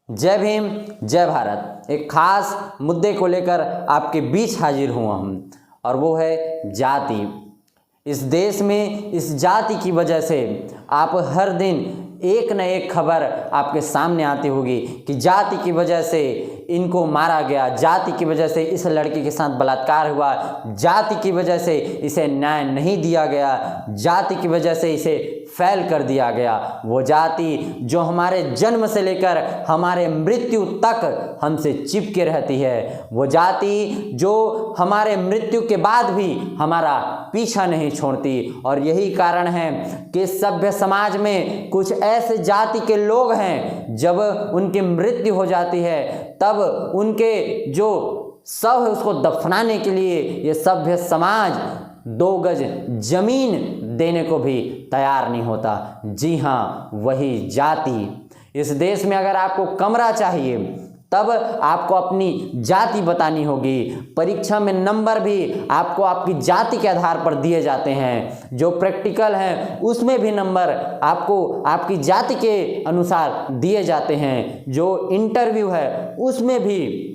जय भीम, जय भारत। एक खास मुद्दे को लेकर आपके बीच हाजिर हुआ हूँ और वो है जाति। इस देश में इस जाति की वजह से आप हर दिन एक न एक खबर आपके सामने आती होगी कि जाति की वजह से इनको मारा गया, जाति की वजह से इस लड़की के साथ बलात्कार हुआ, जाति की वजह से इसे न्याय नहीं दिया गया, जाति की वजह से इसे फेल कर दिया गया। वो जाति जो हमारे जन्म से लेकर हमारे मृत्यु तक हमसे चिपके रहती है, वो जाति जो हमारे मृत्यु के बाद भी हमारा पीछा नहीं छोड़ती। और यही कारण है कि सभ्य समाज में कुछ ऐसे जाति के लोग हैं, जब उनकी मृत्यु हो जाती है तब उनके जो शव है उसको दफनाने के लिए ये सभ्य समाज 2 गज जमीन देने को भी तैयार नहीं होता। जी हाँ, वही जाति। इस देश में अगर आपको कमरा चाहिए तब आपको अपनी जाति बतानी होगी। परीक्षा में नंबर भी आपको आपकी जाति के आधार पर दिए जाते हैं। जो प्रैक्टिकल हैं उसमें भी नंबर आपको आपकी जाति के अनुसार दिए जाते हैं। जो इंटरव्यू है उसमें भी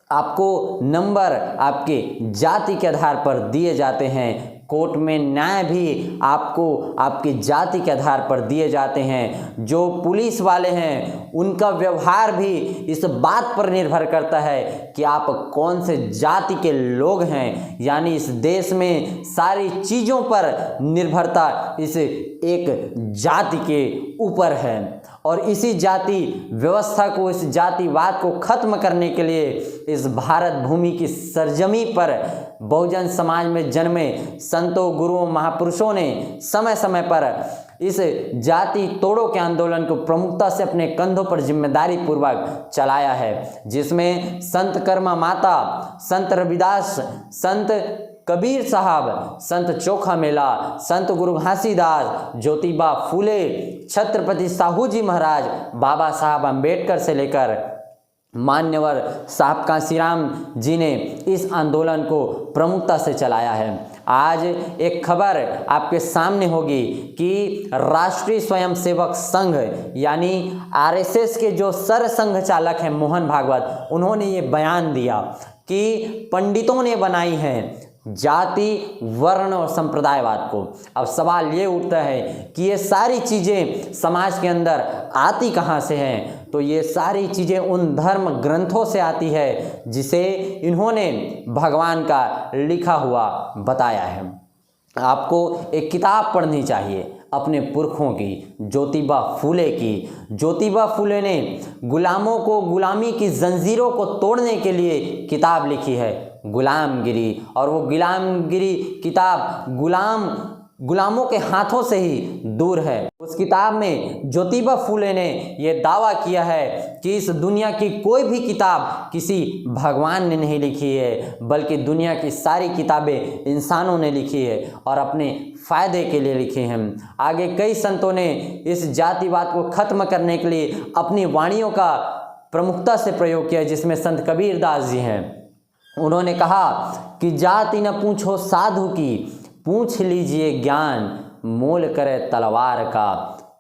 आपको नंबर आपके जाति के आधार पर दिए जाते हैं। कोर्ट में न्याय भी आपको आपकी जाति के आधार पर दिए जाते हैं। जो पुलिस वाले हैं उनका व्यवहार भी इस बात पर निर्भर करता है कि आप कौन से जाति के लोग हैं। यानी इस देश में सारी चीज़ों पर निर्भरता इस एक जाति के ऊपर है। और इसी जाति व्यवस्था को, इस जातिवाद को खत्म करने के लिए इस भारत भूमि की सरजमी पर बहुजन समाज में जन्मे संतों, गुरुओं, महापुरुषों ने समय समय पर इस जाति तोड़ो के आंदोलन को प्रमुखता से अपने कंधों पर जिम्मेदारी पूर्वक चलाया है। जिसमें संत कर्मा माता, संत रविदास, संत कबीर साहब, संत चोखा मेला, संत गुरु घासीदास, ज्योतिबा फूले, छत्रपति साहू जी महाराज, बाबा साहब अम्बेडकर से लेकर मान्यवर साहब कांशीराम जी ने इस आंदोलन को प्रमुखता से चलाया है। आज एक खबर आपके सामने होगी कि राष्ट्रीय स्वयंसेवक संघ यानी आरएसएस के जो सरसंघ चालक हैं मोहन भागवत, उन्होंने ये बयान दिया कि पंडितों ने बनाई है जाति, वर्ण और संप्रदायवाद को। अब सवाल ये उठता है कि ये सारी चीज़ें समाज के अंदर आती कहाँ से हैं? तो ये सारी चीज़ें उन धर्म ग्रंथों से आती है जिसे इन्होंने भगवान का लिखा हुआ बताया है। आपको एक किताब पढ़नी चाहिए अपने पुरखों की, ज्योतिबा फूले की। ज्योतिबा फूले ने गुलामों को, गुलामी की जंजीरों को तोड़ने के लिए किताब लिखी है गुलामगिरी। और वो गुलामगिरी किताब गुलामों के हाथों से ही दूर है। उस किताब में ज्योतिबा फूले ने ये दावा किया है कि इस दुनिया की कोई भी किताब किसी भगवान ने नहीं लिखी है, बल्कि दुनिया की सारी किताबें इंसानों ने लिखी है और अपने फ़ायदे के लिए लिखी हैं। आगे कई संतों ने इस जातिवाद को ख़त्म करने के लिए अपनी वाणियों का प्रमुखता से प्रयोग किया, जिसमें संत कबीर दास जी हैं। उन्होंने कहा कि जाति न पूछो साधु की, पूछ लीजिए ज्ञान, मोल करे तलवार का,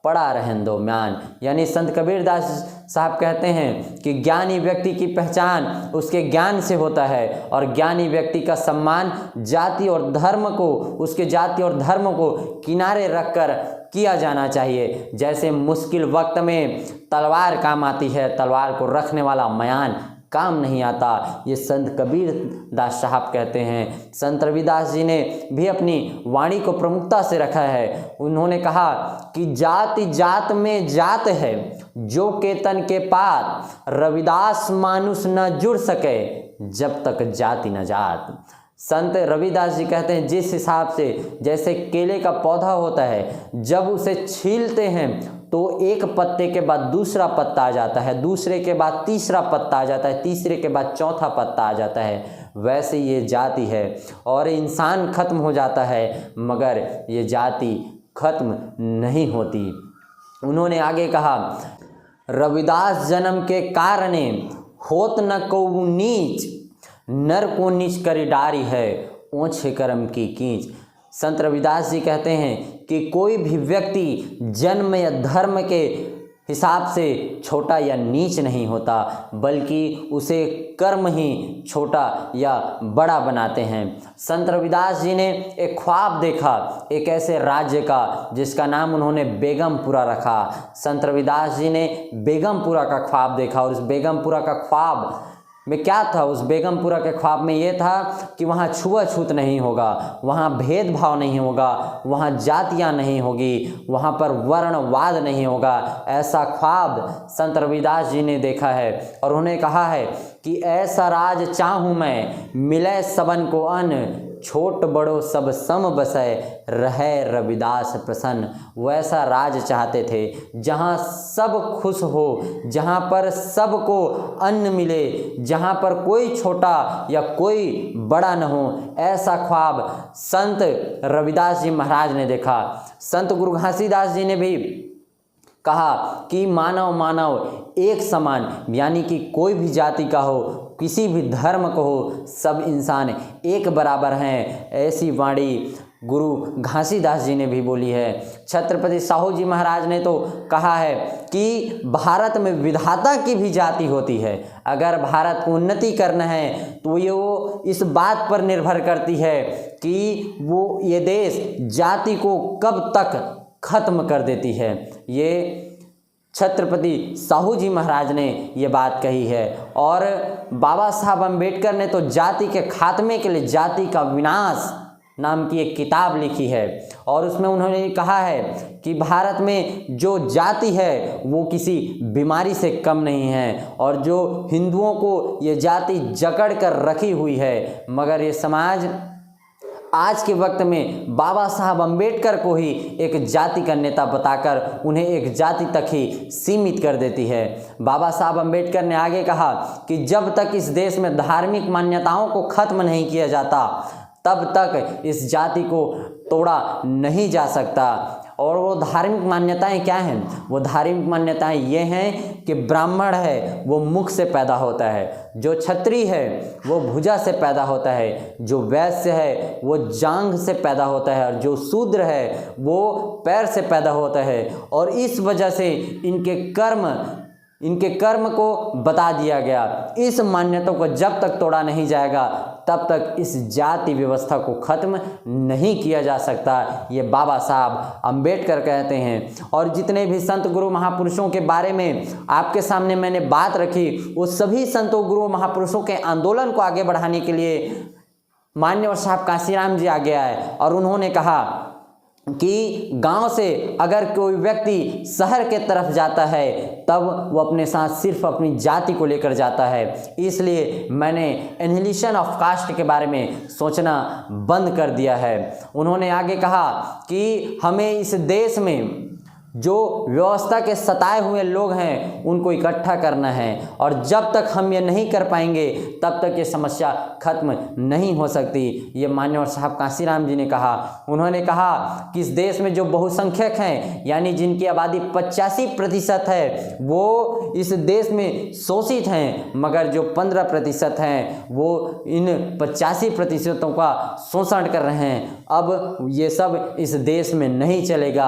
पड़ा रहन दो म्यान। यानी संत कबीरदास साहब कहते हैं कि ज्ञानी व्यक्ति की पहचान उसके ज्ञान से होता है और ज्ञानी व्यक्ति का सम्मान जाति और धर्म को, उसके जाति और धर्म को किनारे रखकर किया जाना चाहिए। जैसे मुश्किल वक्त में तलवार काम आती है, तलवार को रखने वाला म्यान काम नहीं आता। ये संत कबीर दास साहब कहते हैं। संत रविदास जी ने भी अपनी वाणी को प्रमुखता से रखा है। उन्होंने कहा कि जाति जात में जात है, जो केतन के पात, रविदास मानुष न जुड़ सके, जब तक जाति न जात। संत रविदास जी कहते हैं जिस हिसाब से जैसे केले का पौधा होता है, जब उसे छीलते हैं तो एक पत्ते के बाद दूसरा पत्ता आ जाता है, दूसरे के बाद तीसरा पत्ता आ जाता है, तीसरे के बाद चौथा पत्ता आ जाता है। वैसे ये जाति है और इंसान खत्म हो जाता है, मगर ये जाति खत्म नहीं होती। उन्होंने आगे कहा, रविदास जन्म के कारणे होत न को नीच, नर को नीच करी डारी है, ओछे कर्म की कीच। संत रविदास जी कहते हैं कि कोई भी व्यक्ति जन्म या धर्म के हिसाब से छोटा या नीच नहीं होता, बल्कि उसे कर्म ही छोटा या बड़ा बनाते हैं। संत रविदास जी ने एक ख्वाब देखा, एक ऐसे राज्य का जिसका नाम उन्होंने बेगमपुरा रखा। संत रविदास जी ने बेगमपुरा का ख्वाब देखा, और उस बेगमपुरा का ख्वाब में क्या था? उस बेगमपुरा के ख्वाब में ये था कि वहाँ छुआछूत नहीं होगा, वहाँ भेदभाव नहीं होगा, वहाँ जातियाँ नहीं होगी, वहाँ पर वर्णवाद नहीं होगा। ऐसा ख्वाब संत रविदास जी ने देखा है, और उन्होंने कहा है कि ऐसा राज चाहूँ मैं, मिले सबन को अन्न, छोट बड़ो सब सम बसै, रहे रविदास प्रसन्न। वैसा राज चाहते थे जहाँ सब खुश हो, जहाँ पर सबको अन्न मिले, जहाँ पर कोई छोटा या कोई बड़ा न हो। ऐसा ख्वाब संत रविदास जी महाराज ने देखा। संत गुरु घासीदास जी ने भी कहा कि मानव मानव एक समान, यानी कि कोई भी जाति का हो, किसी भी धर्म को हो, सब इंसान एक बराबर हैं। ऐसी वाणी गुरु घासीदास जी ने भी बोली है। छत्रपति साहू जी महाराज ने तो कहा है कि भारत में विधाता की भी जाति होती है। अगर भारत को उन्नति करना है तो ये वो इस बात पर निर्भर करती है कि वो ये देश जाति को कब तक खत्म कर देती है। ये छत्रपति साहू जी महाराज ने ये बात कही है। और बाबा साहब अम्बेडकर ने तो जाति के खात्मे के लिए जाति का विनाश नाम की एक किताब लिखी है, और उसमें उन्होंने कहा है कि भारत में जो जाति है वो किसी बीमारी से कम नहीं है, और जो हिंदुओं को ये जाति जकड़ कर रखी हुई है, मगर ये समाज आज के वक्त में बाबा साहब अम्बेडकर को ही एक जाति का नेता बताकर उन्हें एक जाति तक ही सीमित कर देती है। बाबा साहब अम्बेडकर ने आगे कहा कि जब तक इस देश में धार्मिक मान्यताओं को खत्म नहीं किया जाता, तब तक इस जाति को तोड़ा नहीं जा सकता। और वो धार्मिक मान्यताएं क्या हैं? वो धार्मिक मान्यताएं ये हैं कि ब्राह्मण है वो मुख से पैदा होता है, जो क्षत्रिय है वो भुजा से पैदा होता है, जो वैश्य है वो जांघ से पैदा होता है, और जो शूद्र है वो पैर से पैदा होता है। और इस वजह से इनके कर्म को बता दिया गया। इस मान्यता को जब तक तोड़ा नहीं जाएगा तब तक इस जाति व्यवस्था को खत्म नहीं किया जा सकता। ये बाबा साहब अम्बेडकर कहते हैं। और जितने भी संत गुरु महापुरुषों के बारे में आपके सामने मैंने बात रखी, वो सभी संतों गुरु महापुरुषों के आंदोलन को आगे बढ़ाने के लिए मान्यवर साहब कांशीराम जी आगे आए, और उन्होंने कहा कि गांव से अगर कोई व्यक्ति शहर के तरफ जाता है तब वो अपने साथ सिर्फ अपनी जाति को लेकर जाता है। इसलिए मैंने एनिहिलेशन ऑफ कास्ट के बारे में सोचना बंद कर दिया है। उन्होंने आगे कहा कि हमें इस देश में जो व्यवस्था के सताए हुए लोग हैं उनको इकट्ठा करना है, और जब तक हम ये नहीं कर पाएंगे तब तक ये समस्या खत्म नहीं हो सकती। ये मान्यवर साहब कांशीराम जी ने कहा। उन्होंने कहा कि इस देश में जो बहुसंख्यक हैं, यानी जिनकी आबादी 85% है, वो इस देश में शोषित हैं, मगर जो 15% हैं वो इन 85% का शोषण कर रहे हैं। अब ये सब इस देश में नहीं चलेगा।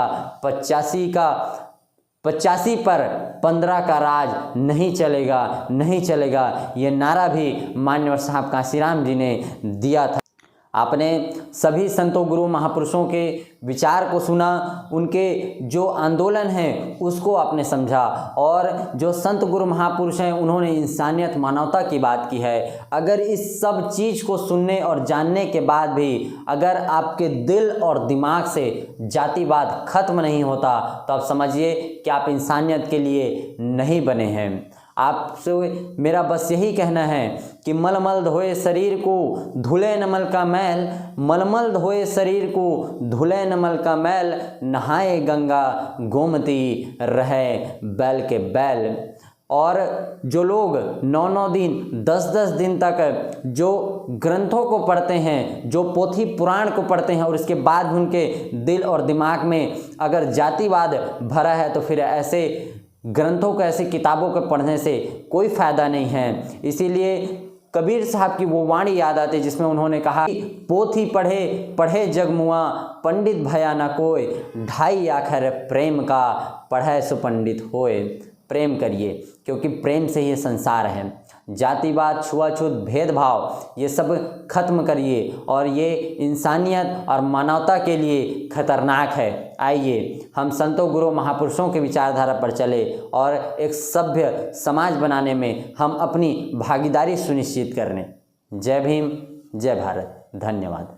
85 पर 15 का राज नहीं चलेगा। ये नारा भी मान्यवर साहब कांशीराम जी ने दिया था। आपने सभी संतों गुरु महापुरुषों के विचार को सुना, उनके जो आंदोलन हैं उसको आपने समझा, और जो संत गुरु महापुरुष हैं उन्होंने इंसानियत मानवता की बात की है। अगर इस सब चीज़ को सुनने और जानने के बाद भी अगर आपके दिल और दिमाग से जातिवाद खत्म नहीं होता तो आप समझिए कि आप इंसानियत के लिए नहीं बने हैं। आपसे मेरा बस यही कहना है कि मलमल धोए शरीर को धुले नमल का मैल, मलमल धोए शरीर को धुले नमल का मैल, नहाए गंगा गोमती रहे बैल के बैल। और जो लोग 9-9 दिन 10-10 दिन तक जो ग्रंथों को पढ़ते हैं, जो पोथी पुराण को पढ़ते हैं, और इसके बाद उनके दिल और दिमाग में अगर जातिवाद भरा है तो फिर ऐसे ग्रंथों को, ऐसी किताबों को पढ़ने से कोई फ़ायदा नहीं है। इसीलिए कबीर साहब की वो वाणी याद आती जिसमें उन्होंने कहा, पोथी पढ़े पढ़े जगमुआ, पंडित भया न कोय, ढाई आखर प्रेम का, पढ़े सुपंडित होए। प्रेम करिए, क्योंकि प्रेम से ये संसार है। जातिवाद, छुआछूत, भेदभाव ये सब खत्म करिए, और ये इंसानियत और मानवता के लिए खतरनाक है। आइए हम संतों, गुरु, महापुरुषों के विचारधारा पर चले और एक सभ्य समाज बनाने में हम अपनी भागीदारी सुनिश्चित करें। जय भीम, जय भारत, धन्यवाद।